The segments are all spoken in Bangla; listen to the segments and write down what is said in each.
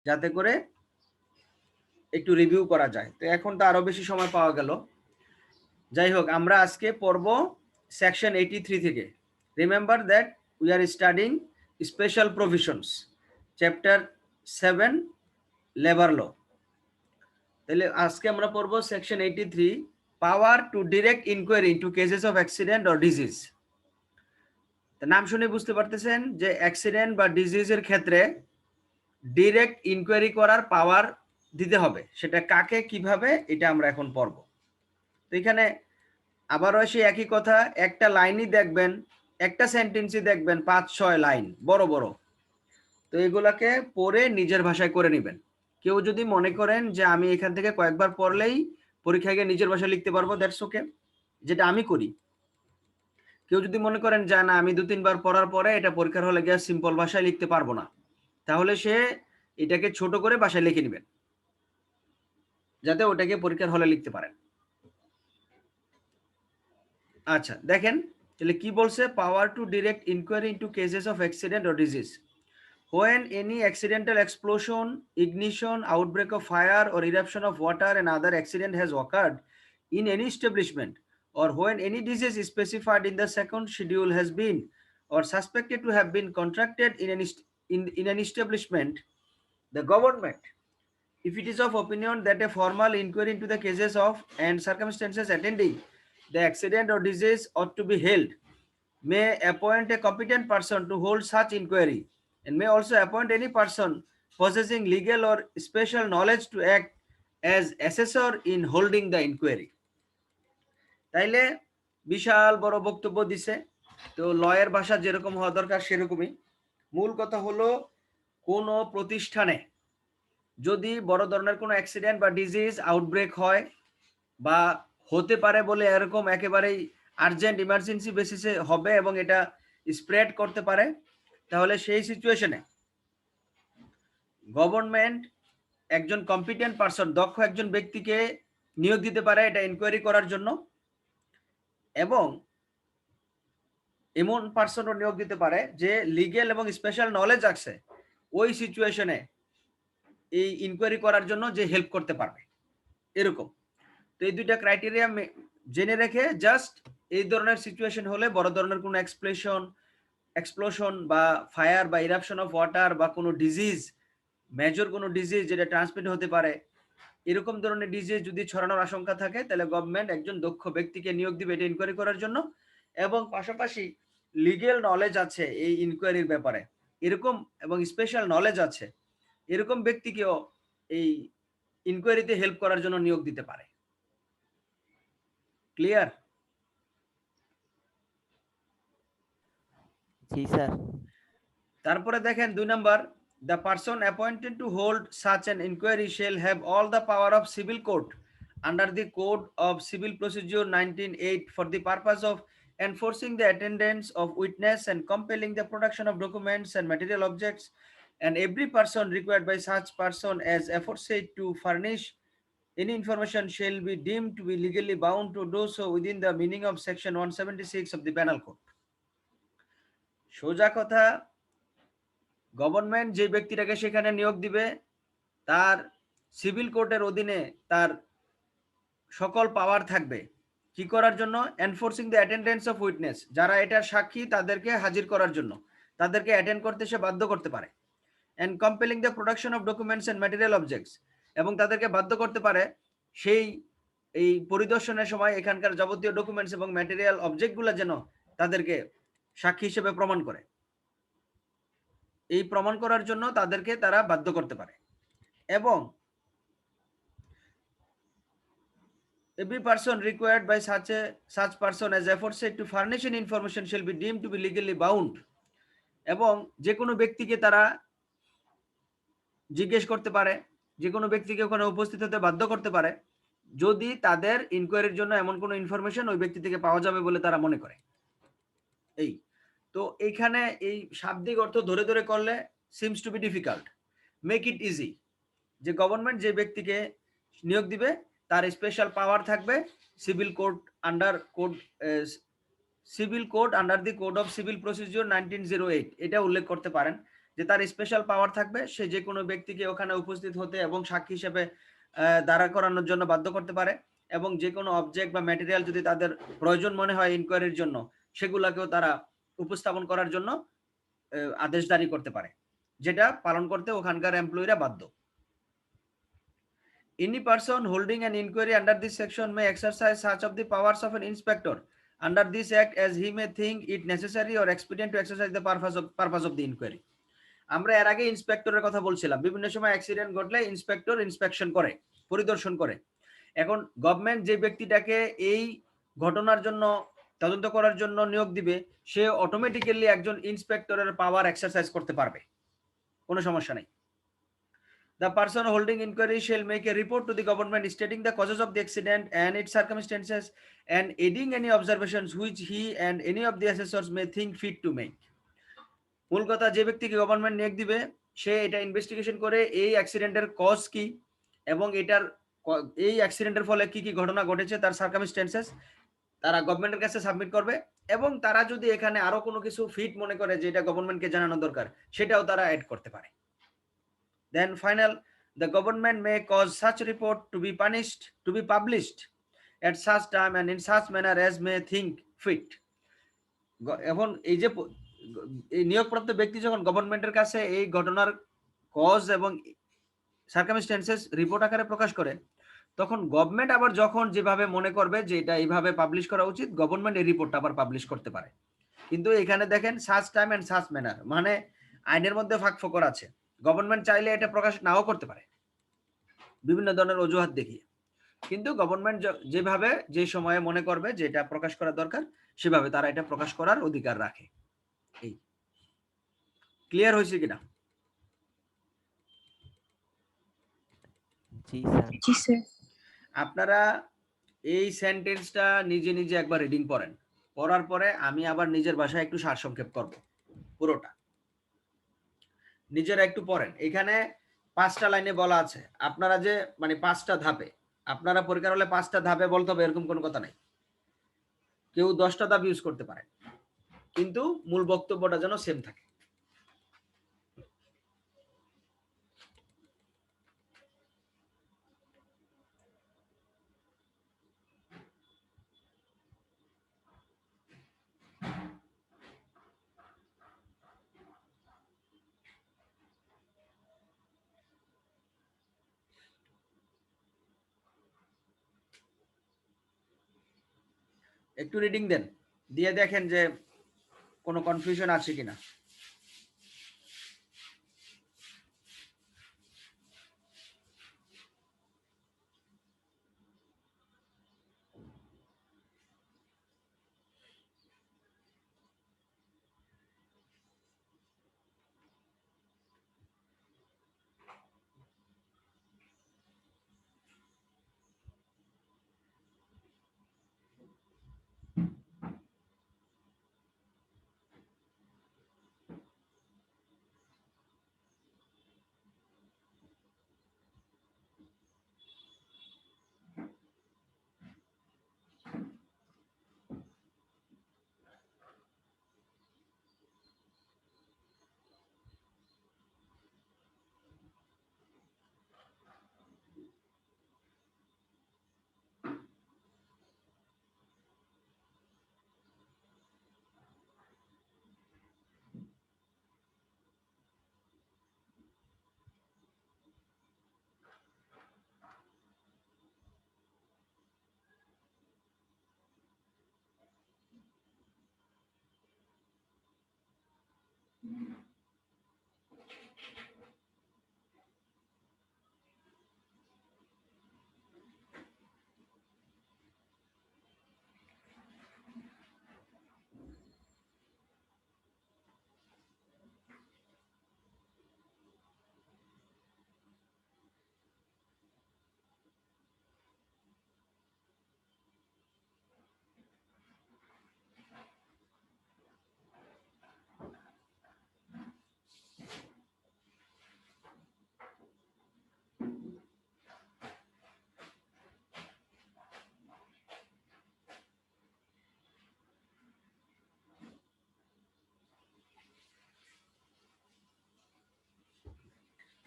যাতে করে একটু রিভিউ করা যায়। তো এখন তো আরো বেশি সময় পাওয়া গেল। যাই হোক, আমরা আজকে পড়ব সেকশন 83 থেকে। Remember that we are studying special provisions, chapter 7, labour law. তাহলে আজকে আমরা পড়ব section 83, power to direct inquiry into cases of accident or disease. নাম শুনে বুঝতে পারতেছেন যে অ্যাক্সিডেন্ট বা ডিজিজের ক্ষেত্রে ডিরেক্ট ইনকোয়ারি করার পাওয়ার দিতে হবে। সেটা কাকে, কিভাবে, এটা আমরা এখন পড়ব। তো এখানে আবারও সেই একই কথা, একটা লাইনই দেখবেন, একটা সেন্টেন্সই দেখবেন 5-6 লাইন বড় বড়। তো এগুলাকে পড়ে নিজের ভাষায় করে নেবেন। কেউ যদি মনে করেন যে আমি এখান থেকে কয়েকবার পড়লেই পরীক্ষায় গিয়ে নিজের ভাষায় লিখতে পারবো, দ্যাটস ওকে, যেটা আমি করি। কেউ যদি মনে করেন যে না, আমি 2-3 বার পড়ার পরে এটা পরীক্ষার হলে গিয়ে সিম্পল ভাষায় লিখতে পারবো না, তাহলে সে এটাকে ছোট করে ভাষায় লিখে নেবেন, যাতে ওটাকে পরীক্ষার হলে লিখতে পারেন। আচ্ছা দেখেন তাহলে কি বলছে, power to direct inquiry into cases of accident or disease when any accidental explosion, ignition, outbreak of fire or eruption of water and other accident has occurred in any establishment, or when any disease specified in the second schedule has been or suspected to have been contracted in an establishment, the government, if it is of opinion that a formal inquiry into the cases of and circumstances attending the accident or disease ought to be held, may appoint a competent person to hold such inquiry, and may also appoint any person possessing legal or special knowledge to act as assessor in holding the inquiry. তাইলে বিশাল বড় বক্তব্য দিছে। তো লয়ের ভাষা যেরকম হওয়া দরকার সেরকমই। মূল কথা হলো, কোন প্রতিষ্ঠানে যদি বড় ধরনের কোনো অ্যাক্সিডেন্ট বা ডিজিজ আউটব্রেক হয় বা হতে পারে বলে এরকম একেবারেই আর্জেন্ট ইমার্জেন্সি বেসিসে হবে এবং এটা স্প্রেড করতে পারে, তাহলে সেই সিচুয়েশনে গভর্নমেন্ট একজন কম্পিটেন্ট পারসন, দক্ষ একজন ব্যক্তিকে নিয়োগ দিতে পারে এটা ইনকোয়ারি করার জন্য, এবং এমন পারসনও নিয়োগ দিতে পারে যে লিগ্যাল এবং স্পেশাল নলেজ আছে ওই সিচুয়েশনে এই ইনকোয়ারি করার জন্য, যে হেল্প করতে পারবে এরকম। তো এই দুইটা ক্রাইটেরিয়া জেনে রেখে জাস্ট এই ধরনের সিচুয়েশন হলে, বড় ধরনের কোনো এক্সপ্লোশন বা ফায়ার বা ইরাপশন অফ ওয়াটার বা কোনো ডিজিজ, মেজর কোনো ডিজিজ যেটা ট্রান্সমিট হতে পারে, এরকম ধরনের ডিজিজ যদি ছড়ানোর আশঙ্কা থাকে, তাহলে গভর্নমেন্ট একজন দক্ষ ব্যক্তিকে নিয়োগ দিবে এটা ইনকোয়ারি করার জন্য, এবং পাশাপাশি লিগ্যাল নলেজ আছে এই ইনকোয়ারির ব্যাপারে এরকম, এবং স্পেশাল নলেজ আছে এরকম ব্যক্তিকেও এই ইনকোয়ারিতে হেল্প করার জন্য নিয়োগ দিতে পারে। ক্লিয়ার? জি স্যার। তারপরে দেখেন 2 number, the person appointed to hold such an inquiry shall have all the power of civil court under the Code of Civil Procedure 1908 for the purpose of enforcing the attendance of witness and compelling the production of documents and material objects, and every person required by such person as aforesaid to furnish any information shall be deemed to be legally bound to do so within the meaning of section 176 of the Penal Code. সোজা কথা, গভর্নমেন্ট যে ব্যক্তিটাকে সেখানে নিয়োগ দিবে তার সিভিল কোর্টের অধীনে তার সকল পাওয়ার থাকবে কি করার জন্য, enforcing the attendance of witness, যারা এটার সাক্ষী তাদেরকে হাজির করার জন্য, তাদেরকে অ্যাটেন্ড করতে সে বাধ্য করতে পারে, and compelling the production of documents and material objects, এবং তাদেরকে বাধ্য করতে পারে সেই এই পরিদর্শনের সময় এখানকার যাবতীয় ডকুমেন্টস এবং ম্যাটেরিয়াল অবজেক্টগুলো যেন তাদেরকে সাক্ষী হিসেবে প্রমাণ করে, এই প্রমাণ করার জন্য তাদেরকে তারা বাধ্য করতে পারে। এবং every person required by such person as aforesaid to furnish an information shall be deemed to be legally bound, এবং যে কোনো ব্যক্তিকে তারা জিজ্ঞেস করতে পারে, যে কোনো ব্যক্তিকে ওখানে উপস্থিত হতে বাধ্য করতে পারে যদি তাদের ইনকোয়ারির জন্য এমন কোনো ইনফরমেশন ওই ব্যক্তি থেকে পাওয়া যাবে বলে তারা মনে করে। এই তো এইখানে এই শাব্দিক অর্থ ধরে ধরে করলে seems to be difficult, make it easy, যে গভর্নমেন্ট যে ব্যক্তিকে নিয়োগ দিবে তার স্পেশাল পাওয়ার থাকবে civil code under the code of civil procedure 1908 এটা উল্লেখ করতে পারেন যে তার স্পেশাল পাওয়ার থাকবে, সে যে কোনো ব্যক্তিকে ওখানে উপস্থিত হতে এবং সাক্ষী হিসেবে দাঁড়া করানোর জন্য বাধ্য করতে পারে, এবং যে কোনো অবজেক্ট বা ম্যাটেরিয়াল যদি তাদের প্রয়োজন মনে হয় ইনকোয়ারির জন্য, সেগুলাকেও তারা উপস্থাপন করার জন্য আদেশ জারি করতে পারে, যেটা পালন করতে ওখানকার এমপ্লয়িরা বাধ্য। Any person holding an inquiry under this section may exercise such of the powers of an inspector under this act as he may think it necessary or expedient to exercise the purpose of the inquiry. আমরা এর আগে ইন্সপেক্টরের কথা বলছিলাম, বিভিন্ন সময় অ্যাক্সিডেন্ট ঘটলে ইন্সপেক্টর ইন্সপেকশন করে, পরিদর্শন করে। এখন গভর্নমেন্ট যে ব্যক্তিটাকে এই ঘটনার জন্য তদন্ত করার জন্য নিয়োগ দিবে, সে অটোমেটিক্যালি একজন ইন্সপেক্টরের পাওয়ার এক্সারসাইজ করতে পারবে, কোনো সমস্যা নেই। The person holding inquiry shall make a report to the government stating the causes of the accident and its circumstances and adding any observations which he and any of the assessors may think fit to make. মূল কথা, যে ব্যক্তিকে গভর্নমেন্ট নিয়োগ দিবে সে এটা ইনভেস্টিগেশন করে এই অ্যাক্সিডেন্টের কজ কি এবং এটার এই অ্যাক্সিডেন্টের ফলে কি কি ঘটনা ঘটেছে তার সার্কামস্টেন্সেস তারা গভর্নমেন্টের কাছে সাবমিট করবে, এবং তারা যদি এখানে আরো কোনো কিছু ফিট মনে করে যে এটা গভর্নমেন্টকে জানানো দরকার, সেটাও তারা অ্যাড করতে পারে। Then final, the government may cause such report to be published at such time and in such manner as may think fit. এখন এই যে এই নিয়োগপ্রাপ্ত ব্যক্তি যখন গভর্নমেন্টের কাছে এই ঘটনার কজ এবং সার্কামস্টেন্সেস রিপোর্ট আকারে প্রকাশ করে, তখন গভর্নমেন্ট আবার যখন যেভাবে মনে করবে যে এটা এইভাবে পাবলিশ করা উচিত, গভর্নমেন্ট এই রিপোর্টটা আবার পাবলিশ করতে পারে। কিন্তু এখানে দেখেন such time and such manner, মানে আইনের মধ্যে ফাঁকফোকর আছে। গভর্নমেন্ট চাইলে এটা প্রকাশ নাও করতে পারে বিভিন্ন ধরনের অজুহাত দেখিয়ে, কিন্তু গভর্নমেন্ট যেভাবে যে সময়ে মনে করবে যে এটা প্রকাশ করা দরকার, সেভাবে তারা এটা প্রকাশ করার অধিকার রাখে। এই ক্লিয়ার হয়েছে কিনা? জি স্যার। আপনারা এই সেন্টেন্সটা নিজে নিজে একবার রিডিং পড়েন, পড়ার পরে আমি আবার নিজের ভাষায় একটু সারসংক্ষেপ করব, পুরোটা নিজেরা একটু পড়েন। এখানে 5টা লাইনে বলা আছে, আপনারা যে মানে 5টা ধাপে, আপনারা পরীক্ষার হলে 5টা ধাপে বলতে হবে এরকম কোনো কথা নাই। কেউ 10টা ধাপ ইউজ করতে পারে, কিন্তু মূল বক্তব্যটা যেন সেম থাকে। একটু রিডিং দেন, দিয়ে দেখেন যে কোনো কনফিউশন আছে কিনা।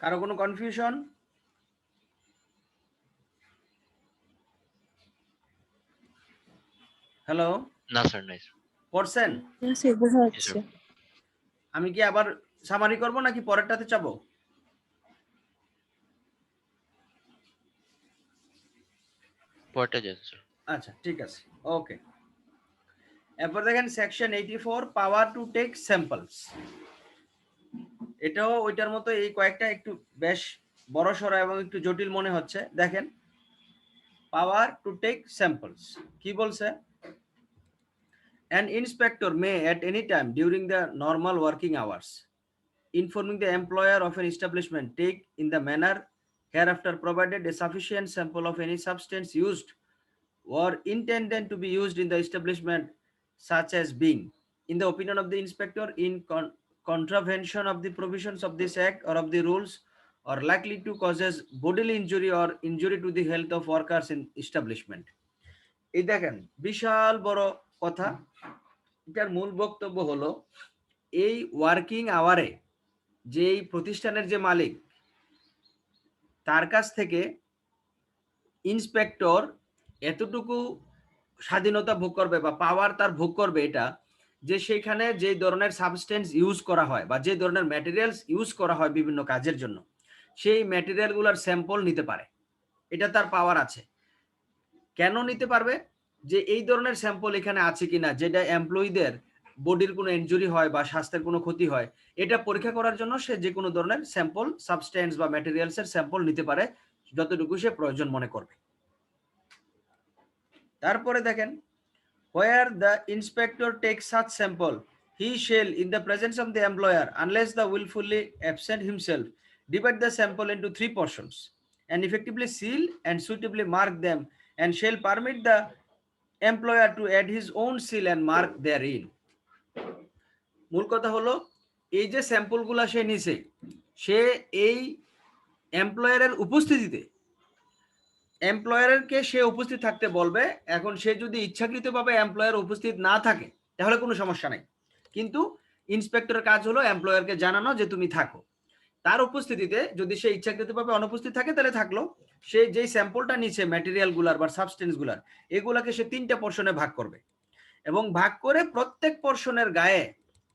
কারো কোনো কনফিউশন? হ্যালো, না স্যার, নাই স্যার। পড়ছেন? আমি কি আবার সামারি করব নাকি পরেরটাতে যাব? পরেরটা যান স্যার। আচ্ছা, ঠিক আছে, ওকে। এরপর দেখেন section 84, power to take samples. এটাও ওইটার মতো, এই কয়েকটা একটু বেশ বড়সড় এবং একটু জটিল মনে হচ্ছে। দেখেন, পাওয়ার টু টেক স্যাম্পলস কি বলছে? An inspector may at any time during the normal working hours, informing the employer of an establishment, take in the manner hereafter provided a sufficient sample of any substance used or intended to be used in the establishment, such as being, in the opinion of the inspector, in contravention of the provisions of this act or of the rules, or likely to causes bodily injury or injury to the health of workers in establishment. এই দেখেন বিশাল বড় কথা। এটার মূল বক্তব্য হলো, এই ওয়ার্কিং আওয়ারে যেই প্রতিষ্ঠানের যে মালিক, তার কাছ থেকে ইন্সপেক্টর এতটুকু স্বাধীনতা ভোগ করবে বা পাওয়ার তার ভোগ করবে, এটা যে সেখানে যে ধরনের সাবস্টেন্স ইউজ করা হয় বা যে ধরনের ম্যাটেরিয়ালস ইউজ করা হয় বিভিন্ন কাজের জন্য, সেই ম্যাটেরিয়ালগুলোর স্যাম্পল নিতে পারে। এটা তার পাওয়ার আছে। কেন নিতে পারবে? যে এই ধরনের স্যাম্পল এখানে আছে কিনা, যেটা এমপ্লয়ীদের বডির কোনো ইনজুরি হয় বা স্বাস্থ্যের কোনো ক্ষতি হয়, এটা পরীক্ষা করার জন্য সে যে কোনো ধরনের স্যাম্পল, সাবস্টেন্স বা ম্যাটেরিয়ালসের স্যাম্পল নিতে পারে, যতটুকু সে প্রয়োজন মনে করবে। তারপরে দেখেন, where the inspector takes such sample, he shall, in the presence of the employer, unless the willfully absent himself, divide the sample into 3 portions and effectively seal and suitably mark them, and shall permit the employer to add his own seal and mark therein. মূল কথা হলো, এই যে স্যাম্পলগুলো সে নিছে, সে এই এমপ্লয়ারের উপস্থিতিতে, এমপ্লয়ারকে সে উপস্থিত থাকতে বলবে। এখন সে যদি ইচ্ছাকৃতভাবে এমপ্লয়ার উপস্থিত না থাকে তাহলে কোনো সমস্যা নাই, কিন্তু ইন্সপেক্টরের কাজ হলো এমপ্লয়ারকে জানানো যে তুমি থাকো। তার উপস্থিতিতে যদি সে ইচ্ছাকৃতভাবে অনুপস্থিত থাকে তাহলে থাকলো। সে যেই স্যাম্পলটা নিচ্ছে ম্যাটেরিয়াল গুলার বা সাবস্টেন্স গুলার, এগুলাকে সে 3টা পোর্শনে ভাগ করবে এবং ভাগ করে প্রত্যেক পোর্শনের গায়ে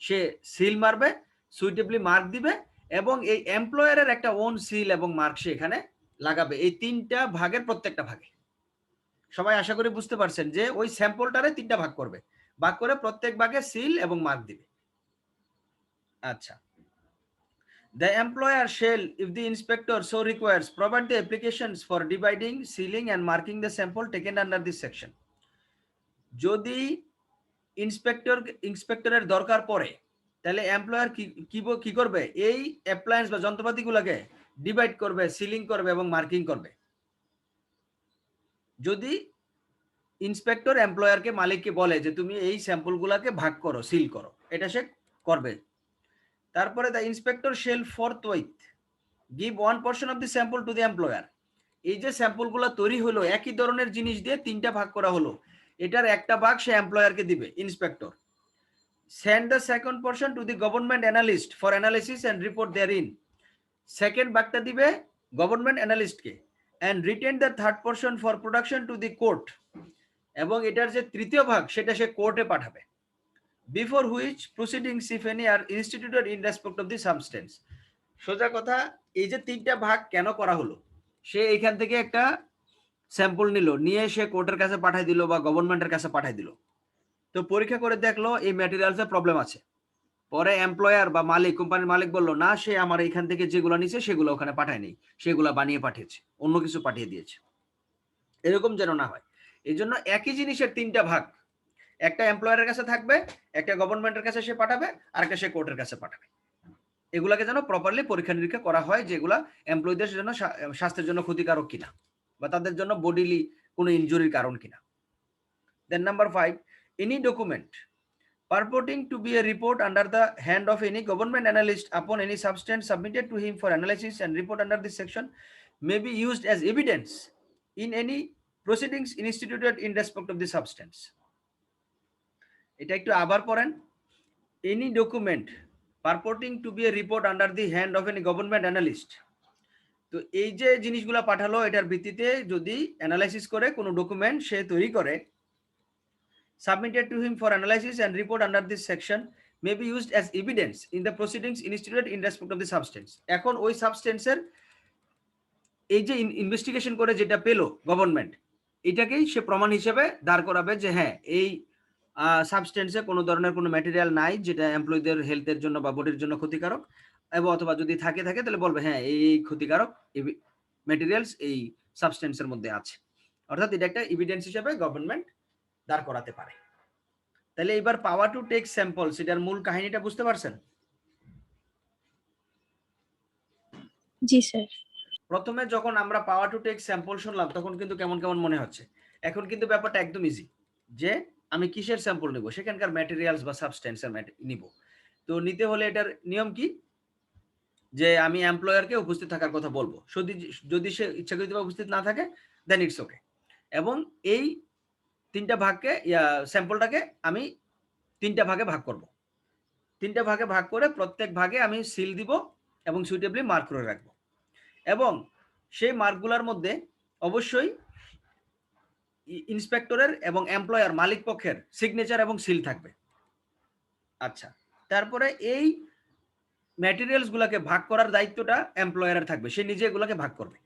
সে সিল মারবে, সুইটেবলি মার্ক দিবে এবং এই এমপ্লয়ারের একটা ওন সিল এবং মার্ক সে এখানে লাগাবে, এই 3টা ভাগের প্রত্যেকটা ভাগে। সবাই আশা করি বুঝতে পারছেন যে ওই স্যাম্পলটারে 3টা ভাগ করবে, ভাগ করে প্রত্যেক ভাগে সিল এবং মার্ক দিবে। আচ্ছা, the employer shall, if the inspector so requires, provide the applications for dividing, sealing and marking the sample taken under this section. যদি ইন্সপেক্টরের দরকার পড়ে তাহলে এমপ্লয়ার কি করবে? এই অ্যাপ্লায়েন্স বা যন্ত্রপাতিগুলোকে ডিভাইড করবে, সিলিং করবে এবং মার্কিং করবে। যদি ইন্সপেক্টর এমপ্লয়ারকে, মালিককে বলে যে তুমি এই স্যাম্পলগুলোকে ভাগ করো, সিল করো, এটা সে করবে। তারপরে the inspector shall forthwith give 1% of the sample to the employer. এই যে স্যাম্পলগুলো তৈরি হলো একই ধরনের জিনিস দিয়ে 3টা ভাগ করা হলো, এটার একটা ভাগ সে এমপ্লয়ারকে দিবে inspector. Send the second portion to the government analyst for analysis and report therein. Second ভাগটা দিবে government অ্যানালিস্টকে, and retain the third portion for production to the court. এবং এটার যে তৃতীয় ভাগ সেটা সে কোর্টে পাঠাবে। Before which proceedings, if any, are instituted in respect of the substance. সোজা কথা, এই যে 3টা ভাগ কেন করা হলো, সে এখান থেকে একটা স্যাম্পল নিল, নিয়ে সে কোর্টের কাছে পাঠাই দিল বা গভর্নমেন্টের কাছে পাঠাই দিল। তো পরীক্ষা করে দেখলো এই ম্যাটেরিয়ালসের প্রবলেম আছে। পরে এমপ্লয়ার বা মালিক, কোম্পানির মালিক বললো না, সে আমার এখান থেকে যেগুলো নিছে সেগুলো ওখানে পাঠায়নি, সেগুলো বানিয়ে পাঠিয়েছে, অন্য কিছু পাঠিয়ে দিয়েছে। এরকম যেন না হয়, এই জন্য একই জিনিসের 3টা ভাগ, একটা এমপ্লয়ারের কাছে থাকবে, একটা গভর্নমেন্টের কাছে সে পাঠাবে, আর একটা সে কোর্টের কাছে পাঠাবে। এগুলাকে যেন প্রপারলি পরীক্ষা নিরীক্ষা করা হয়, যেগুলা এমপ্লয়ীদের জন্য স্বাস্থ্যের জন্য ক্ষতিকারক কিনা বা তাদের জন্য বডিলি কোনো ইনজুরির কারণ কিনা। দেন number 5, any document purporting to be a report under the hand of any government analyst upon any substance submitted to him for analysis and report under this section may be used as evidence in any proceedings instituted in respect of the substance. এটা একটু আবার পড়েন। Any document purporting to be a report under the hand of any government analyst তো এই যে জিনিসগুলো পাঠালো, এটার ভিত্তিতে যদি অ্যানালাইসিস করে কোনো ডকুমেন্ট সে তৈরি করে, submitted to him for analysis and report under this section may be used as evidence in the proceedings instituted in respect of the substance. এখন ওই সাবস্টেন্সের এই যে ইনভেস্টিগেশন করে যেটা পেলো গভর্নমেন্ট, এটাকেই সে প্রমাণ হিসেবে দাঁড় করাবে যে হ্যাঁ এই সাবস্টেন্সে কোনো ধরনের কোনো ম্যাটেরিয়াল নাই যেটা এমপ্লয়ীদের হেলথের জন্য বা বডির জন্য ক্ষতিকারক, এবং অথবা যদি থাকে তাহলে বলবে হ্যাঁ এই ক্ষতিকারক ম্যাটেরিয়ালস এই সাবস্টেন্সের মধ্যে আছে। অর্থাৎ এটা একটা এভিডেন্স হিসেবে গভর্নমেন্ট দাঁড় করাতে পারে। তাহলে এবার পাওয়ার টু টেক স্যাম্পল, সেটার মূল কাহিনীটা বুঝতে পারছেন? জি স্যার। প্রথমে যখন আমরা পাওয়ার টু টেক স্যাম্পল শুনলাম তখন কিন্তু কেমন কেমন মনে হচ্ছে। এখন কিন্তু ব্যাপারটা একদম ইজি, যে আমি কিসের স্যাম্পল নিব, সেখানকার ম্যাটেরিয়ালস বা সাবস্টেন্সের নিব। তো নিতে হলে এটার নিয়ম কি, যে আমি এমপ্লয়ারকে উপস্থিত থাকার কথা বলবো, যদি সে ইচ্ছাকৃতভাবে উপস্থিত না থাকে দেন ইটস ওকে। এবং এই তিনটা ভাগকে স্যাম্পলটাকে আমি তিনটা ভাগে ভাগ করব। তিনটা ভাগে ভাগ করে প্রত্যেক ভাগে আমি সিল দিব এবং সুইটেবলি মার্ক করে রাখবো, এবং সেই মার্কগুলোর মধ্যে অবশ্যই ইন্সপেক্টরের এবং এমপ্লয়ার মালিক পক্ষের সিগনেচার এবং সিল থাকবে। আচ্ছা, তারপরে এই ম্যাটেরিয়ালস গুলাকে ভাগ করার দায়িত্বটা এমপ্লয়ারের থাকবে, সে নিজে এগুলোকে ভাগ করবে।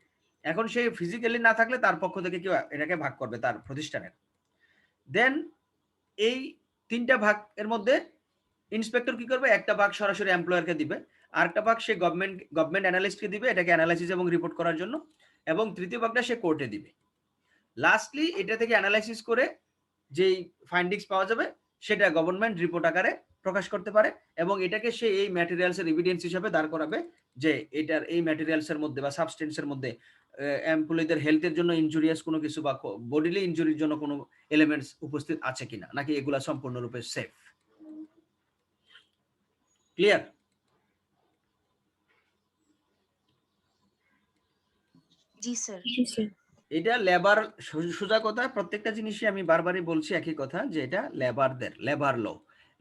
এখন সে ফিজিক্যালি না থাকলে তার পক্ষ থেকে কেউ এটাকে ভাগ করবে তার প্রতিষ্ঠানের। দেন এই তিনটা ভাগ এর মধ্যে ইন্সপেক্টর কি করবে, একটা ভাগ সরাসরি এমপ্লয়ারকে দিবে, আরেকটা ভাগ সে গভর্নমেন্ট অ্যানালিস্টকে দিবে এটাকে অ্যানালাইসিস এবং রিপোর্ট করার জন্য, এবং তৃতীয় ভাগটা সে কোর্টে দিবে। লাস্টলি এটা থেকে অ্যানালাইসিস করে যেই ফাইন্ডিংস পাওয়া যাবে সেটা গভর্নমেন্ট রিপোর্ট আকারে প্রকাশ করতে পারে, এবং এটাকে সে এই ম্যাটেরিয়ালসের এভিডেন্স হিসেবে দাঁড় করাবে যে এটার এই ম্যাটেরিয়ালসের মধ্যে বা সাবস্টেন্সের মধ্যে এমপ্লয়ীদের হেলথের জন্য ইনজুরিয়াস কোনো কিছু বা বডিলি ইনজুরির জন্য কোনো এলিমেন্টস উপস্থিত আছে কিনা, নাকি এগুলা সম্পূর্ণরূপে সেফ। ক্লিয়ার? জি স্যার। এটা লেবার, সোজা কথা, প্রত্যেকটা জিনিসই আমি বারবারই বলছি একই কথা, যে এটা লেবার ল,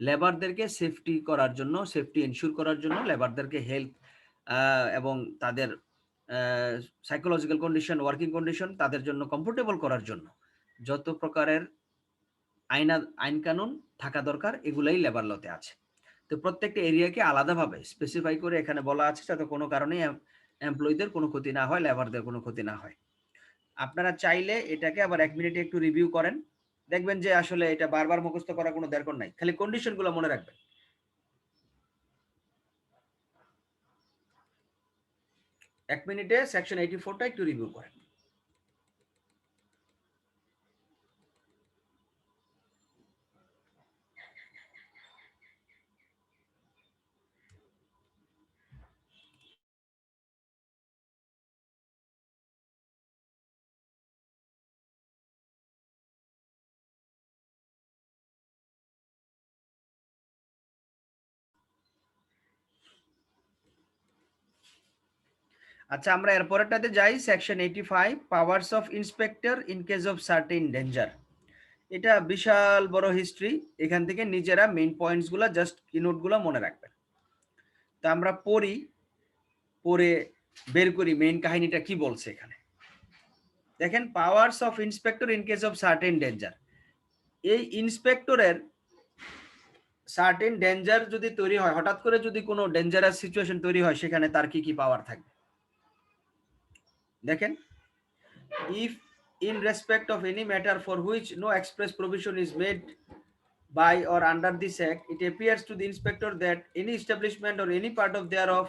লেবারদেরকে সেফটি করার জন্য, সেফটি এনশিওর করার জন্য, লেবারদেরকে হেলথ এবং তাদের সাইকোলজিক্যাল কন্ডিশন, ওয়ার্কিং কন্ডিশন তাদের জন্য কমফোর্টেবল করার জন্য যত প্রকারের আইন কানুন থাকা দরকার এগুলাই লেবার লতে আছে। তো প্রত্যেকটা এরিয়াকে আলাদাভাবে স্পেসিফাই করে এখানে বলা আছে যাতে কোনো কারণে এমপ্লয়ীদের কোনো ক্ষতি না হয়, লেবারদের কোনো ক্ষতি না হয়। আপনারা চাইলে এটাকে আবার 1 মিনিটে একটু রিভিউ করেন, দেখবেন যে আসলে এটা বারবার মুখস্থ করার কোনো দরকার নাই, খালি কন্ডিশনগুলো মনে রাখবেন। এক মিনিটে সেকশন 84টা একটু রিভিউ করেন। আচ্ছা, আমরা এর পরেরটাতে যাই, section 85, powers of inspector in case of certain danger. এটা বিশাল বড় হিস্ট্রি, এখান থেকে নিজেরা মেইন পয়েন্টসগুলো জাস্ট কিনোটগুলো মনে রাখবেন। তো আমরা পরে বের করি মেইন কাহিনীটা কি বলছে এখানে। দেখেন, powers of inspector in case of certain danger, এই ইন্সপেক্টরের সার্টেন ডেঞ্জার যদি তৈরি হয়, হঠাৎ করে যদি কোনো ডেঞ্জারাস সিচুয়েশন তৈরি হয়, সেখানে তার কি কি পাওয়ার থাকবে দেখেন। If in respect of any matter for which no express provision is made by or under this act, it appears to the inspector that any establishment or any part of thereof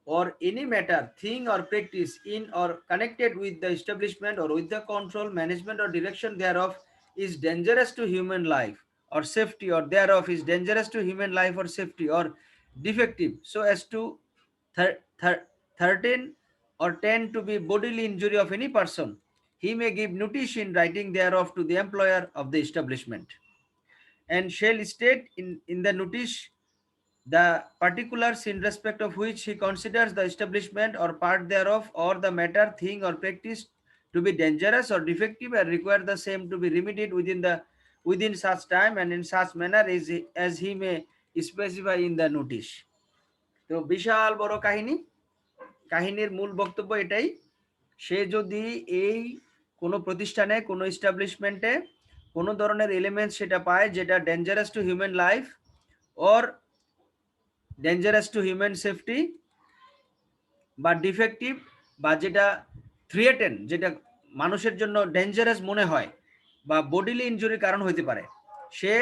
or any matter, thing or practice in or connected with the establishment or with the control, management or direction thereof is dangerous to human life or safety, or thereof is dangerous to human life or safety, or defective so as to threaten or tend to be bodily injury of any person, he may give notice in writing thereof to the employer of the establishment, and shall state in the notice the particulars in respect of which he considers the establishment or part thereof or the matter, thing or practice to be dangerous or defective, and require the same to be remedied within such time and in such manner as he may specify in the notice. তো বিশাল বড় কাহিনী, কাহিনীর মূল বক্তব্য এটাই, সে যদি এই কোনো প্রতিষ্ঠানে কোনো এস্টাবলিশমেন্টে কোনো ধরনের এলিমেন্টস সেটা পায় যেটা dangerous two human life or dangerous two human safety বা ডিফেক্টিভ বা যেটা থ্রিয়েটেন, যেটা মানুষের জন্য ডেঞ্জারাস মনে হয় বা বডিলি ইনজুরির কারণ হইতে পারে, সে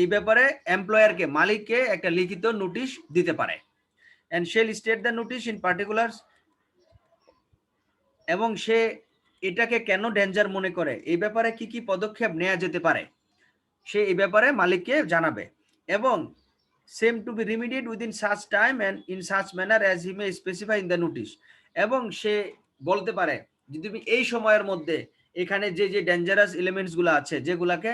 এই ব্যাপারে এমপ্লয়ারকে, মালিককে একটা লিখিত নোটিশ দিতে পারে। and shall state the notice in particulars, এবং সে এটাকে কেন ডেঞ্জার মনে করে, এই ব্যাপারে কি কি পদক্ষেপ নেওয়া যেতে পারে সে এই ব্যাপারে মালিককে জানাবে, এবং same to be remediate within such time and in such manner as he may specify in the notice, এবং সে বলতে পারে যে তুমি এই সময়ের মধ্যে এখানে যে যে ডেঞ্জারাস এলিমেন্টসগুলো আছে যেগুলাকে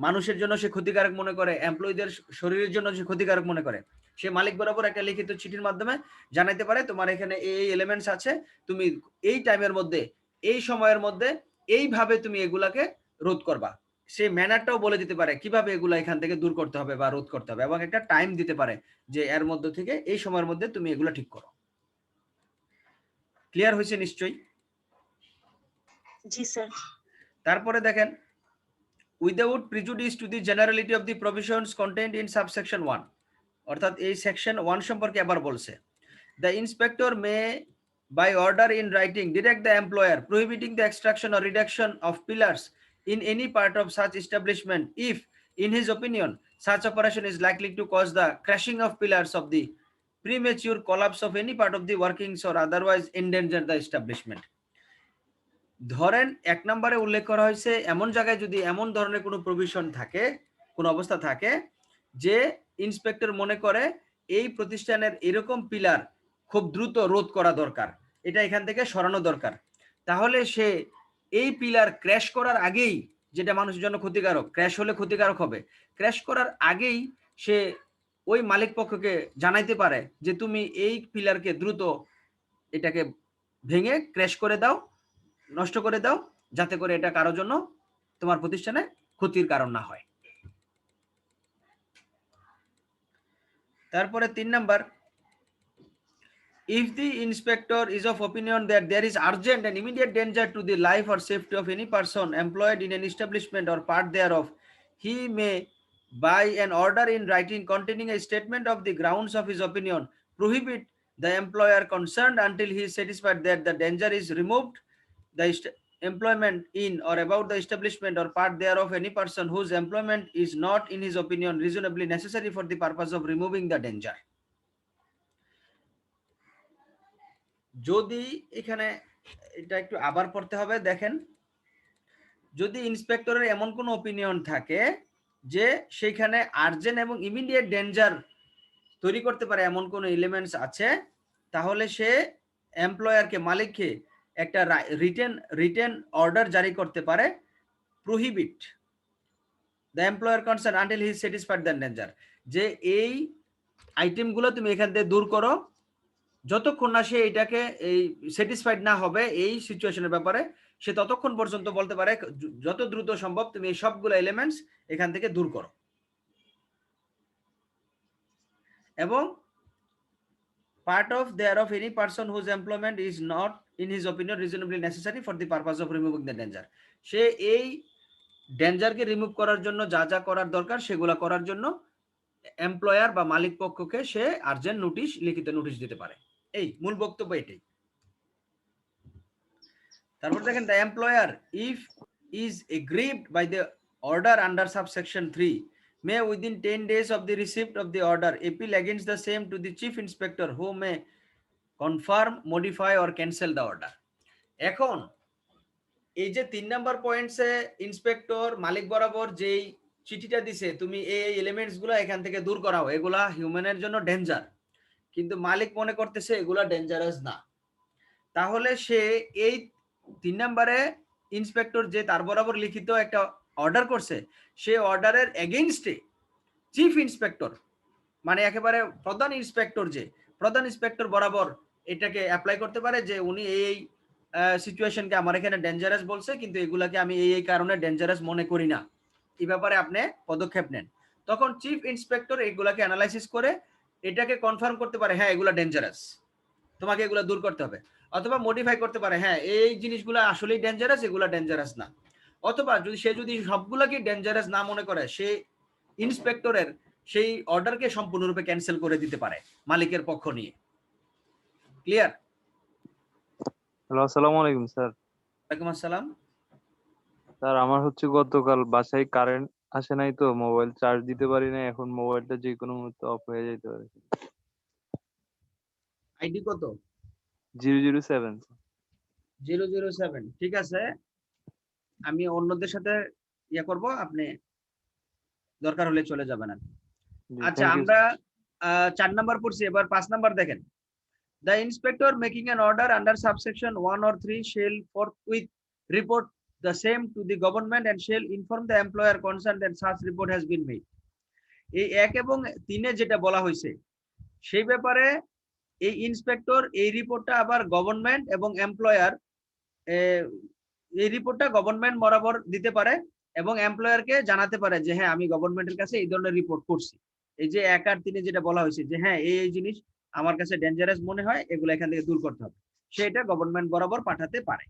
মানুষের জন্য সে ক্ষতিকারক মনে করে, এমপ্লয়ীদের শরীরের জন্য সে ক্ষতিকারক মনে করে, সে মালিক বরাবর একটা লিখিত চিঠির মাধ্যমে জানাইতে পারে তোমার এখানে এই এলিমেন্টস আছে, তুমি এই টাইমের মধ্যে এই সময়ের মধ্যে এইভাবে তুমি এগুলাকে রোধ করবা। সে ম্যানারটাও বলে দিতে পারে কিভাবে এগুলা এখান থেকে দূর করতে হবে বা রোধ করতে হবে, এবং একটা টাইম দিতে পারে যে এর মধ্যে থেকে এই সময়ের মধ্যে তুমি এগুলা ঠিক করো। ক্লিয়ার হয়েছে নিশ্চয়ই? জি স্যার। তারপরে দেখেন, without prejudice to the generality of the provisions contained in subsection 1, অর্থাৎ এই সেকশন 1 সম্পর্কে আবার বলছে, the inspector May by order in writing direct the employer prohibiting the extraction or reduction of pillars in any part of such establishment if in his opinion such operation is likely to cause the crashing of pillars of the premature collapse of any part of the workings or otherwise endanger the establishment। ধরেন 1 নম্বরে উল্লেখ করা হয়েছে এমন জায়গায় যদি এমন ধরনের কোনো প্রভিশন থাকে, কোন অবস্থা থাকে যে ইন্সপেক্টর মনে করে এই প্রতিষ্ঠানের এরকম পিলার খুব দ্রুত রোধ করা দরকার, এটা এখান থেকে সরানো দরকার, তাহলে সে এই পিলার ক্র্যাশ করার আগেই, যেটা মানুষের জন্য ক্ষতিকারক, ক্র্যাশ হলে ক্ষতিকারক হবে, ক্র্যাশ করার আগেই সে ওই মালিক পক্ষকে জানাইতে পারে যে তুমি এই পিলারকে দ্রুত এটাকে ভেঙে ক্র্যাশ করে দাও, নষ্ট করে দাও, যাতে করে এটা কারোর জন্য তোমার প্রতিষ্ঠানে ক্ষতির কারণ না হয়। তারপরে 3 number, if the inspector is of opinion that there is urgent and immediate danger to the life or safety of any person employed in an establishment or part thereof, he may by an order in writing containing a statement of the grounds of his opinion prohibit the employer concerned until he is satisfied that the danger is removed, the employment in or about the establishment or part thereof any person whose employment is not in his opinion reasonably necessary for the purpose of removing the danger। যদি এখানে এটা একটু আবার পড়তে হবে, দেখেন যদি ইন্সপেক্টরের এমন কোন অপিনিয়ন থাকে যে সেখানে আর্জেন্ট এবং ইমিডিয়েট ডেঞ্জার তৈরি করতে পারে এমন কোন এলিমেন্টস আছে, তাহলে সে এমপ্লয়ারকে, মালিককে একটা রিটেন অর্ডার জারি করতে পারে, prohibit the employer concern until he is satisfied the danger, যে এই আইটেমগুলো তুমি এখান থেকে দূর করো যতক্ষণ না সে এটাকে এই স্যাটিসফাইড না হবে এই সিচুয়েশনের ব্যাপারে, সে ততক্ষণ পর্যন্ত বলতে পারে যত দ্রুত সম্ভব তুমি এই সবগুলো এলিমেন্টস এখান থেকে দূর করো। এবং part of thereof any person whose employment is not in his opinion reasonably necessary for the purpose of removing the danger, সে এই ডেঞ্জারকে রিমুভ করার জন্য যা যা করার দরকার সেগুলো করার জন্য এমপ্লয়ার বা মালিক পক্ষকে সে আর্জেন্ট নোটিশ, লিখিত নোটিশ দিতে পারে। এই মূল বক্তব্য এটাই। তারপর দেখেন, the employer if is aggrieved by the order under subsection 3 may within 10 days of the receipt of the order appeal against the same to the chief inspector who may confirm, modify or cancel the order। এখন এই যে 3 নাম্বার পয়েন্টসে ইন্সপেক্টর মালিক বরাবর যেই চিঠিটা দিছে তুমি এই এলিমেন্টস গুলো এখান থেকে দূর করাও, এগুলা হিউম্যানের জন্য ডেঞ্জার, কিন্তু মালিক মনে করতেছে এগুলা ডেঞ্জারাস না, তাহলে সে এই 3 নম্বরে ইন্সপেক্টর যে তার বরাবর লিখিত একটা অর্ডার করছে, সে অর্ডারের এগেইনস্টে চিফ ইন্সপেক্টর মানে একেবারে প্রধান ইন্সপেক্টর, যে প্রধান ইন্সপেক্টর বরাবর এটাকে অ্যাপ্লাই করতে পারে যে উনি এই সিচুয়েশনকে আমার এখানে ডেঞ্জারাস বলছে, কিন্তু এগুলাকে আমি এই কারণে ডেঞ্জারাস মনে করি না, এই ব্যাপারে আপনি পদক্ষেপ নেন। তখন চিফ ইন্সপেক্টর এগুলাকে অ্যানালাইসিস করে এটাকে কনফার্ম করতে পারে হ্যাঁ এগুলা ডেঞ্জারাস, তোমাকে এগুলা দূর করতে হবে, অথবা মডিফাই করতে পারে, হ্যাঁ এই জিনিসগুলো আসলেই ডেঞ্জারাস, এগুলা ডেঞ্জারাস না। অথবা যদি সবগুলাকে ডেঞ্জারাস না মনে করে, সে ইন্সপেক্টরের সেই অর্ডারকে সম্পূর্ণরূপে ক্যান্সেল করে দিতে পারে মালিকের পক্ষ নিয়ে। ক্লিয়ার? হ্যালো, আসসালামু আলাইকুম স্যার। ওয়ালাইকুম আসসালাম। স্যার আমার হচ্ছে গতকাল বাসায় কারেন্ট আসে নাই, তো মোবাইল চার্জ দিতে পারি না, এখন মোবাইলটা যে কোনো মুহূর্তে অফ হয়ে যেতে পারে। আইডি কত? 007। 007, ঠিক আছে, আমি অন্যদের সাথে ইয়ে করব, আপনি দরকার হলে চলে যাবেন। আচ্ছা, থ্যাংক ইউ। আমরা 4 নাম্বার পড়ছি, এবার 5 নাম্বার দেখেন। The inspector making an order under subsection 1 or 3 shall forthwith report the same to the government and shall inform the employer concerned that such report has been made. এই 1 এবং 3 যেটা বলা হয়েছে সেই ব্যাপারে এই ইন্সপেক্টর এই রিপোর্টটা আবার গভর্নমেন্ট এবং এমপ্লয়ার, এই রিপোর্টটা গভর্নমেন্ট বরাবর দিতে পারে এবং এমপ্লয়ারকে জানাতে পারে যে হ্যাঁ আমি গভর্নমেন্টের কাছে এই ধরনের রিপোর্ট করছি। এই যে 1 আর 3 যেটা বলা হয়েছে যে হ্যাঁ এই জিনিস আমার কাছে ডেঞ্জারাস মনে হয়, এগুলো এখান থেকে দূর করতে হবে, সেটা গভর্নমেন্ট বরাবর পাঠাতে পারে।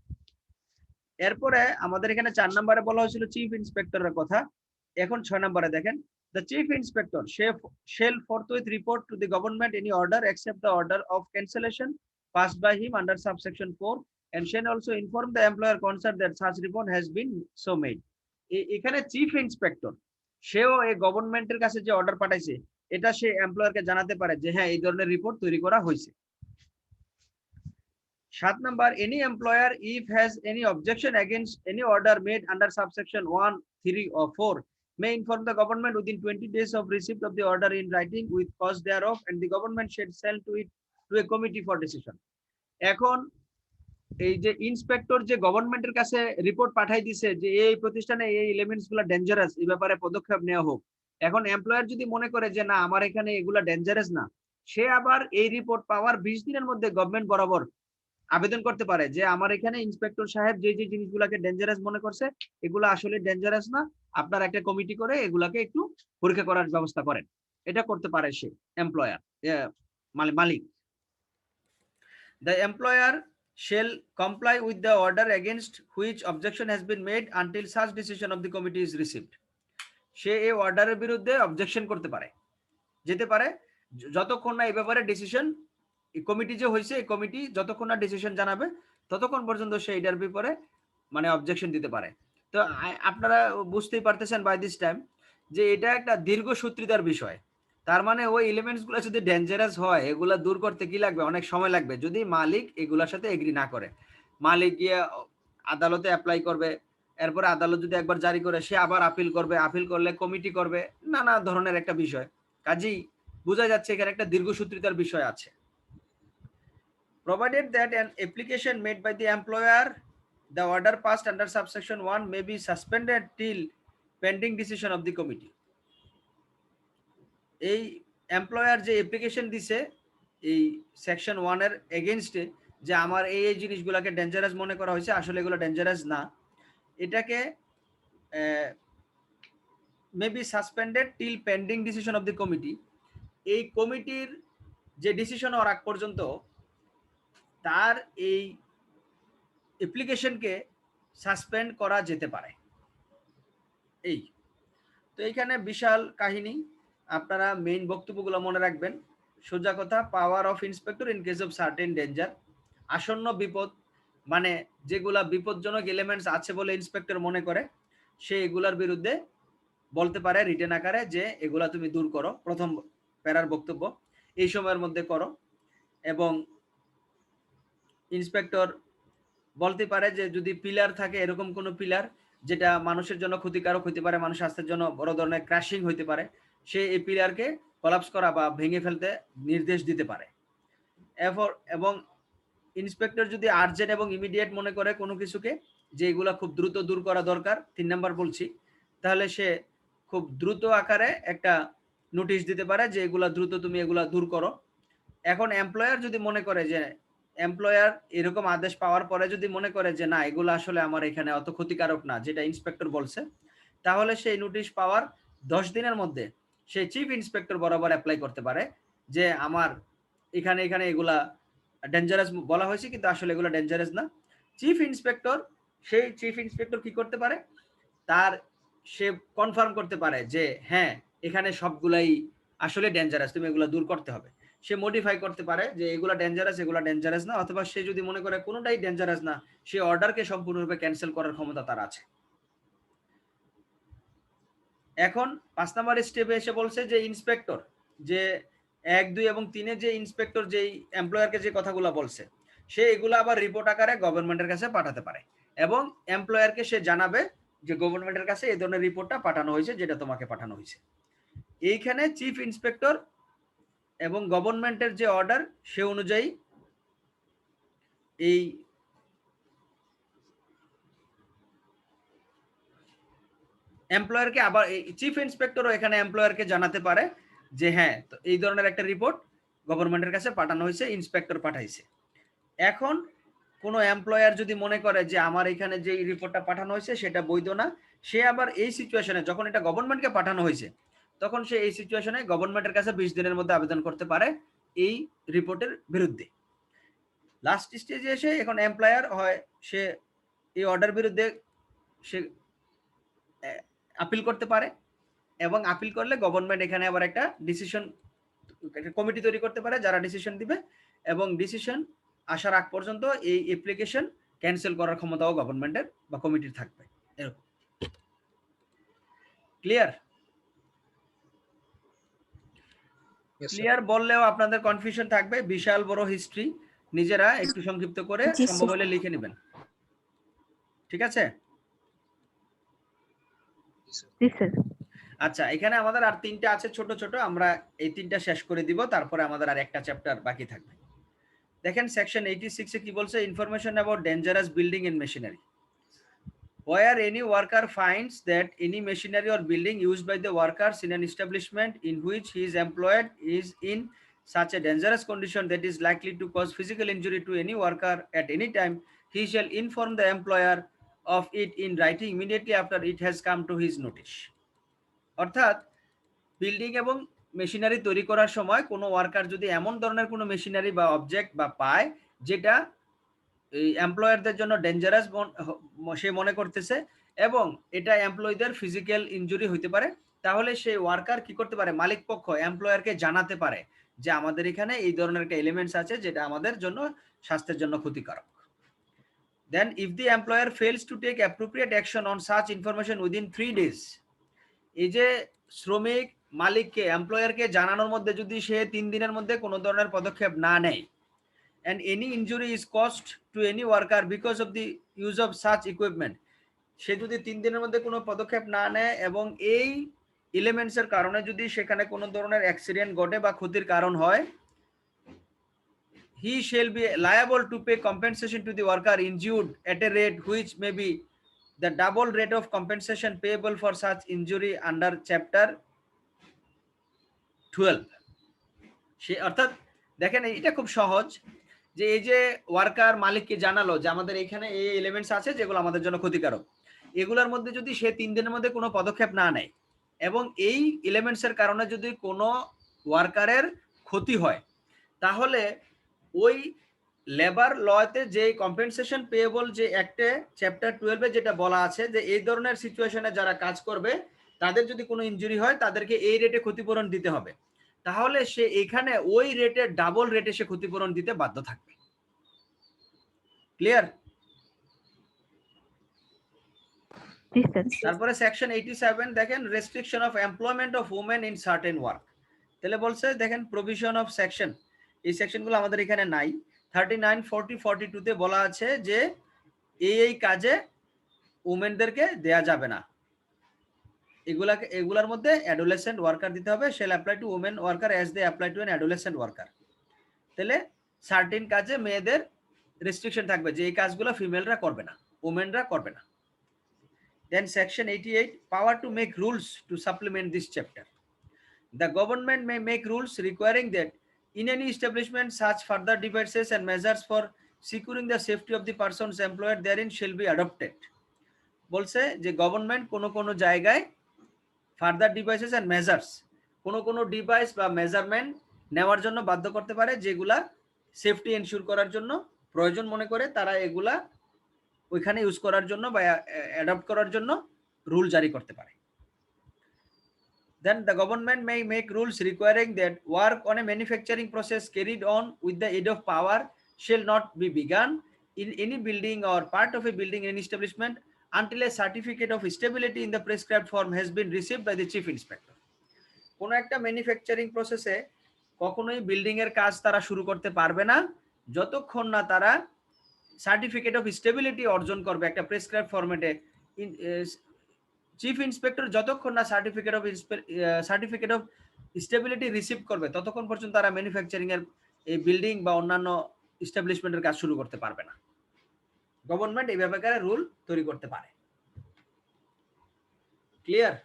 এরপরে আমাদের এখানে 4 নম্বরে বলা হয়েছিল চিফ ইন্সপেক্টরের কথা। এখন 6 নম্বরে দেখেন, the chief inspector shall forthwith report to the government any order except the order of cancellation passed by him under subsection 4 and shall also inform the employer concerned that such report has been so made. এখানে চিফ ইন্সপেক্টর সেও এই গভর্নমেন্টের কাছে যে অর্ডার পাঠাইছে এটা সে এমপ্লয়ারকে জানাতে পারে যে হ্যাঁ এই ধরনের রিপোর্ট তৈরি করা হয়েছে। 7 number, any employer if has any objection against any order made under subsection 1, 3 or 4 may inform the government within 20 days of receipt of the order in writing with cause thereof and the government should send to it to a committee for decision. এখন এই যে ইন্সপেক্টর যে গভর্নমেন্টের কাছে রিপোর্ট পাঠাই দিছে যে এই প্রতিষ্ঠানে এই এলিমেন্টস গুলো ডেঞ্জারাস, এই ব্যাপারে পদক্ষেপ নেওয়া হোক। এখন এমপ্লয়ার যদি মনে করে যে না আমার এখানে এগুলা ডেঞ্জারাস না, সে আবার এই রিপোর্ট পাওয়ার 20 দিনের মধ্যে গভর্নমেন্ট বরাবর আবেদন করতে পারে যে আমার এখানে ইন্সপেক্টর সাহেব যে যে জিনিসগুলোকে ডেঞ্জারাস মনে করছে এগুলো আসলে ডেঞ্জারাস না, আপনার একটা কমিটি করে এগুলাকে একটু পরীক্ষা করার ব্যবস্থা করেন। এটা করতে পারে সে এমপ্লয়ার, মালিক। The employer shall comply with the order against which objection has been made until such decision of the committee is received. সে এই অর্ডারের বিরুদ্ধে অবজেকশন করতে পারে, যেতে পারে যতক্ষণ না এই ব্যাপারে ডিসিশন, কমিটি যে হয়েছে এই কমিটি যতক্ষণ না ডিসিশন জানাবে ততক্ষণ পর্যন্ত সে এটার ব্যাপারে মানে অবজেকশন দিতে পারে। তো আপনারা বুঝতেই পারতেছেন বাই দিস টাইম যে এটা একটা দীর্ঘসূত্রিতার বিষয়। তার মানে ওই এলিমেন্টস গুলো যদি ডেঞ্জারাস হয় এগুলা দূর করতে কি লাগবে, অনেক সময় লাগবে, যদি মালিক এগুলোর সাথে এগ্রি না করে। মালিক গিয়ে আদালতে অ্যাপ্লাই করবে, এরপরে আদালত যদি একবার জারি করে সে আবার আপিল করবে, আপিল করলে কমিটি করবে, নানা ধরনের একটা বিষয়। কাজেই বোঝা যাচ্ছে এখানে একটা দীর্ঘসূত্রিতার বিষয় আছে। Provided that an application made by the employer, the order passed under subsection 1 may be suspended till pending decision of the committee. এই এমপ্লয়ার যে অ্যাপ্লিকেশন দিছে এই সেকশন 1 এর এগেইনস্টে যে আমার এই জিনিসগুলোকে ডেঞ্জারাস মনে করা হয়েছে, আসলে এগুলো ডেঞ্জারাস না, এটাকে may be suspended till pending decision of the committee. এই কমিটির যে ডিসিশন হওয়ার আগ পর্যন্ত তার এই অ্যাপ্লিকেশনকে সাসপেন্ড করা যেতে পারে। এই তো এইখানে বিশাল কাহিনী, আপনারা মেইন বক্তব্যগুলো মনে রাখবেন। সোজা কথা, power of inspector in case of certain danger, আসন্ন বিপদ মানে যেগুলা বিপজ্জনক এলিমেন্টস আছে বলে ইন্সপেক্টর মনে করে সে এগুলার বিরুদ্ধে বলতে পারে রিটেন আকারে যে এগুলা তুমি দূর করো, প্রথম প্যারার বক্তব্য এই সময়ের মধ্যে করো। এবং ইন্সপেক্টর বলতে পারে যে যদি পিলার থাকে, এরকম কোনো পিলার যেটা মানুষের জন্য ক্ষতিকারক হতে পারে, মানুষ স্বাস্থ্যের জন্য বড় ধরনের ক্র্যাশিং হতে পারে, সে এই পিলারকে কলাপস করা বা ভেঙে ফেলতে নির্দেশ দিতে পারে। এবং ইন্সপেক্টর যদি আর্জেন্ট এবং ইমিডিয়েট মনে করে কোনো কিছুকে যে এগুলা খুব দ্রুত দূর করা দরকার, 3 নাম্বার বলছি, তাহলে সে খুব দ্রুত আকারে একটা নোটিশ দিতে পারে যে এগুলা দ্রুত তুমি এগুলা দূর করো। এখন এমপ্লয়ার যদি মনে করে যে এমপ্লয়ার এরকম আদেশ পাওয়ার পরে যদি মনে করে যে না এগুলো আসলে আমার এখানে অত ক্ষতিকারক না যেটা ইন্সপেক্টর বলছে, তাহলে সেই নোটিশ পাওয়ার 10 দিনের মধ্যে সেই চিফ ইন্সপেক্টর বরাবর অ্যাপ্লাই করতে পারে যে আমার এখানে এগুলা ডেঞ্জারাস বলা হয়েছে, কিন্তু আসলে এগুলো ডেঞ্জারাস না। চিফ ইন্সপেক্টর, সেই চিফ ইন্সপেক্টর কি করতে পারে, তার সে কনফার্ম করতে পারে যে হ্যাঁ এখানে সবগুলাই আসলে ডেঞ্জারাস, তুমি এগুলো দূর করতে হবে। সে মডিফাই করতে পারে যে এগুলো ডেঞ্জারাস, এগুলো ডেঞ্জারাস না, অথবা সে যদি মনে করে কোনোটাই ডেঞ্জারাস না, সে অর্ডারকে সম্পূর্ণরূপে ক্যান্সেল করার ক্ষমতা তার আছে। এখন 5 নাম্বার স্টেপে এসে বলছে যে ইন্সপেক্টর, যে 1, 2 এবং 3 যে ইন্সপেক্টর যেই এমপ্লয়ারকে যে কথাগুলো বলছে, সে এগুলো আবার রিপোর্ট আকারে গভর্নমেন্টের কাছে পাঠাতে পারে এবং এমপ্লয়ারকে সে জানাবে যে গভর্নমেন্টের কাছে এই ধরনের রিপোর্টটা পাঠানো হয়েছে, যেটা তোমাকে পাঠানো হয়েছে। এইখানে চিফ ইন্সপেক্টর এবং গভর্নমেন্টের যে অর্ডার সে অনুযায়ী এই এমপ্লয়ারকে আবার চিফ ইন্সপেক্টরও এখানে এমপ্লয়ারকে জানাতে পারে যে হ্যাঁ তো এই ধরনের একটা রিপোর্ট গভর্নমেন্টের কাছে পাঠানো হয়েছে, ইন্সপেক্টর পাঠাইছে। এখন কোনো এমপ্লয়ার যদি মনে করে যে আমার এখানে যে রিপোর্টটা পাঠানো হয়েছে সেটা বৈধ না, সে আবার এই সিচুয়েশনে যখন এটা গভর্নমেন্টকে পাঠানো হয়েছে তখন সে এই সিচুয়েশনে গভর্নমেন্টের কাছে 20 দিনের মধ্যে আবেদন করতে পারে এই রিপোর্টের বিরুদ্ধে। লাস্ট স্টেজে এসে এখন এমপ্লয়ার হয় সে এই অর্ডার বিরুদ্ধে সে আপিল করতে পারে, এবং আপিল করলে গভর্নমেন্ট এখানে আবার একটা ডিসিশন, একটা কমিটি তৈরি করতে পারে যারা ডিসিশন দিবে, এবং ডিসিশন আসার আগ পর্যন্ত এই অ্যাপ্লিকেশন ক্যান্সেল করার ক্ষমতাও গভর্নমেন্টের বা কমিটির থাকবে। এরকম ক্লিয়ার? ক্লিয়ার বললেও আপনাদের কনফিউশন থাকবে, বিশাল বড় হিস্ট্রি, নিজেরা একটু সংক্ষিপ্ত করে জি, সম্ভব স্যার। হলে লিখে নেবেন। ঠিক আছে? জি স্যার। আচ্ছা, এখানে আমাদের আর 3টা আছে ছোট ছোট, আমরা এই 3টা শেষ করে দিব, তারপরে আমাদের আর একটা চ্যাপ্টার বাকি থাকবে। দেখেন সেকশন 86 এ কি বলছে, information about dangerous building and machinery. Where any worker finds that any machinery or building used by the workers in an establishment in which he is employed is in such a dangerous condition that is likely to cause physical injury to any worker at any time, he shall inform the employer of it in writing immediately after it has come to his notice. অর্থাৎ বিল্ডিং এবং মেশিনারি তৈরি করার সময় কোনো ওয়ার্কার যদি এমন ধরনের কোনো মেশিনারি বা অবজেক্ট বা পায় যেটা এই এমপ্লয়ারদের জন্য ডেঞ্জারাস সে মনে করতেছে এবং এটা এমপ্লয়ীদের ফিজিক্যাল ইনজুরি হইতে পারে, তাহলে সেই ওয়ার্কার কি করতে পারে, মালিক পক্ষ এমপ্লয়ারকে জানাতে পারে যে আমাদের এখানে এই ধরনের একটা এলিমেন্টস আছে যেটা আমাদের জন্য স্বাস্থ্যের জন্য ক্ষতিকারক। Then if the employer fails to take appropriate action on such information within 3 days, এই যে শ্রমিক মালিককে এমপ্লয়ারকে জানানোর মধ্যে যদি সে 3 দিনের মধ্যে কোনো ধরনের পদক্ষেপ না নেয়, and any injury is caused to any worker because of the use of such equipment, সে যদি 3 দিনের মধ্যে কোনো পদক্ষেপ না নেয় এবং এই এলিমেন্টস এর কারণে যদি সেখানে কোনো ধরনের অ্যাক্সিডেন্ট ঘটে বা ক্ষতির কারণ হয়, he shall be liable to pay compensation to the worker injured at a rate which may be the double rate of compensation payable for such injury under chapter 12. সে অর্থাৎ দেখেন এটা খুব সহজ, যে এই যে ওয়ার্কার মালিককে জানালো যে আমাদের এখানে এই এলিমেন্টস আছে যেগুলো আমাদের জন্য ক্ষতিকারক, এগুলোর মধ্যে যদি সে 3 দিনের মধ্যে কোনো পদক্ষেপ না নেয় এবং এই এলিমেন্টস এর কারণে যদি কোনো ওয়ার্কারের ক্ষতি হয়, তাহলে ওই লেবার লতে যে কম্পেনসেশন পেয়েবল যে অ্যাক্টে চ্যাপ্টার 12 যেটা বলা আছে যে এই ধরনের সিচুয়েশনে যারা কাজ করবে তাদের যদি কোনো ইনজুরি হয় তাদেরকে এই রেটে ক্ষতিপূরণ দিতে হবে, তাহলে সে এখানে ওই রেটের ডাবল রেটে সে ক্ষতিপূরণ দিতে বাধ্য থাকবে। ক্লিয়ার? তারপরে সেকশন 87 দেখেন, restriction of employment of women in certain work. তাহলে বলছে দেখেন প্রভিশন অফ সেকশন, এই সেকশনগুলো আমাদের এখানে নাই। 39, 40, 42 তে বলা আছে যে এই কাজে ওমেনদেরকে দেয়া যাবে না, এগুলার মধ্যে অ্যাডোলেসেন্ট ওয়ার্কার দিতে হবে, shall apply to women worker as they apply to an adolescent worker. তাহলে সার্টেন কাজে মেয়েদের রেস্ট্রিকশন থাকবে যে এই কাজগুলো ফিমেলরা করবে না, ওমেনরা করবে না। Then section 88, power to make rules to supplement this chapter. The government may make rules requiring that in any establishment such further devices and measures for securing the safety of the persons employed therein shall be adopted. বলছে যে গভর্নমেন্ট কোনো জায়গায় ফার্দার ডিভাইসেস এন্ড মেজার্স, কোনো ডিভাইস বা মেজারমেন্ট নেওয়ার জন্য বাধ্য করতে পারে যেগুলা সেফটি এনশিওর করার জন্য প্রয়োজন মনে করে তারা এগুলা ওইখানে ইউজ করার জন্য বা অ্যাডপ্ট করার জন্য রুল জারি করতে পারে। Then the government may make rules requiring that work on a manufacturing process carried on with the aid of power shall not be begun in any building or part of a building and establishment until a certificate of stability in the prescribed form has been received by the chief inspector. কোনো একটা ম্যানুফ্যাকচারিং প্রসেসে কখনোই বিল্ডিং এর কাজ তারা শুরু করতে পারবে না যতক্ষণ না তারা সার্টিফিকেট অফ স্টেবিলিটি অর্জন করবে একটা প্রেসক্রাইব ফরম্যাটে। চিফ ইন্সপেক্টর যতক্ষণ না সার্টিফিকেট অফ স্টেবিলিটি রিসিভ করবে ততক্ষণ পর্যন্ত তারা ম্যানুফ্যাকচারিং এর এই বিল্ডিং বা অন্যান্য এস্টাবলিশমেন্টের কাজ শুরু করতে পারবে না। গভর্নমেন্ট এই ব্যাপারে রুল তৈরি করতে পারে। Clear?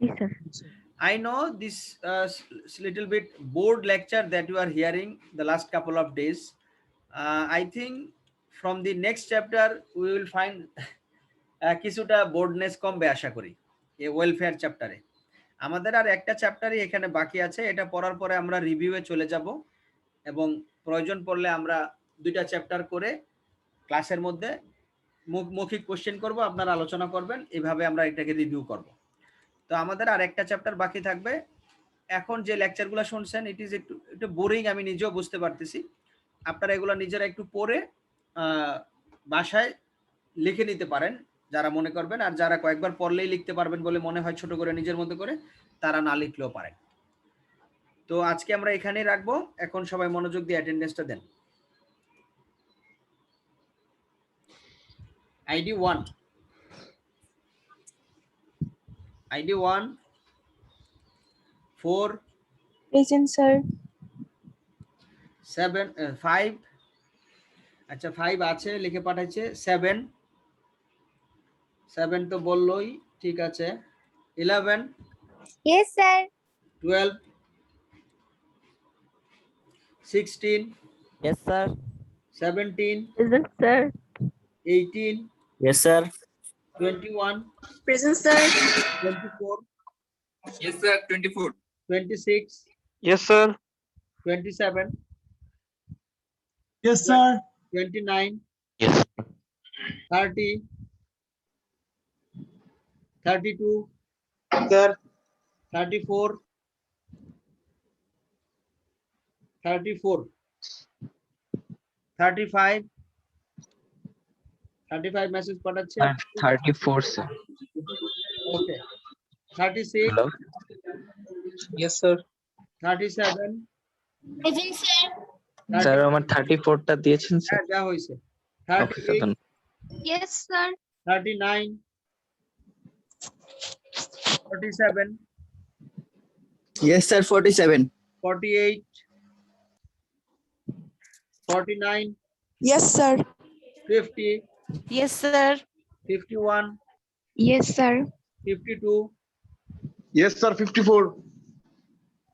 Yes, sir. I know this little bit board lecture that you are hearing the last couple of days. I think from the next chapter we will find কিছুটা বোর্ডনেস কমবে আশা করি এই ওয়েলফেয়ার চ্যাপ্টারে। আমাদের আর একটা চ্যাপ্টারই এখানে বাকি আছে, এটা পড়ার পরে আমরা রিভিউয়ে চলে যাব এবং প্রয়োজন পড়লে আমরা 2টা চ্যাপ্টার করে ক্লাসের মধ্যে মৌখিক কোশ্চেন করব, আপনারা আলোচনা করবেন, এইভাবে আমরা এটাকে রিভিউ করব। তো আমাদের আর একটা চ্যাপ্টার বাকি থাকবে। এখন যে লেকচারগুলো শুনছেন ইট ইজ একটু বোরিং, আমি নিজেও বুঝতে পারতেছি। আপনারা এগুলো নিজেরা একটু পড়ে বাসায় লিখে নিতে পারেন যারা মনে করবেন, আর যারা কয়েকবার পড়লেই লিখতে পারবেন বলে মনে হয় ছোট করে নিজের মতো করে, তারা না লিখলেও পারেন। তো আজকে আমরা এখানেই রাখবো। এখন সবাই মনোযোগ দিয়ে অ্যাটেন্ডেন্সটা দেন। ID 1 4 Present, sir. 7 5 আচ্ছা 5 আছে লিখে পাঠাইছে। 7 তো বললোই, ঠিক আছে। 11 Yes, sir. 12 16 Yes, sir. 17 Present, sir. 18 Yes, sir. 21 Present, sir. 24 Yes, sir. 24. 26 Yes, sir. 27 Yes, sir. 29 Yes. 30 32 Sir. 34 35 message পাঠাচ্ছে। 34, sir. ওকে 36 Hello. Yes, sir. 37 Present, sir. Sir, আমার 34টা দিয়েছেন স্যার। হ্যাঁ যা হয়েছে। Okay sir, 38 Yes, sir. 39 47 Yes, sir. 47. 48 49 Yes, sir. 50 Yes, sir. 51 Yes, sir. 52 Yes, sir. 54.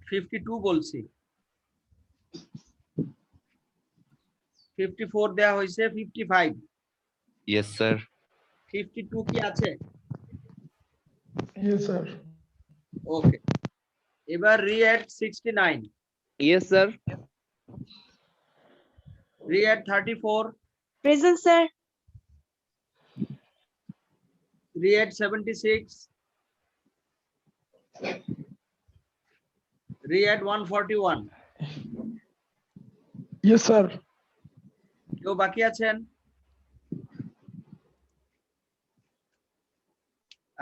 52 বলছি। 54 দেয়া হয়েছে। 55 Yes, sir. 52 কি আছে? Yes, sir. ওকে, এবার রিঅ্যাড 69 Yes, sir. রিঅ্যাড 34 Present, sir. রিঅ্যাড 76 রিঅ্যাড 141 Yes, sir. কেউ বাকি আছেন?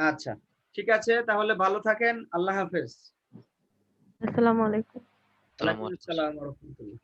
আচ্ছা ঠিক আছে, তাহলে ভালো থাকেন। আল্লাহ হাফেজ। Assalamu alaikum. ওয়ালাইকুম আসসালাম ওয়া রাহমাতুল্লাহ।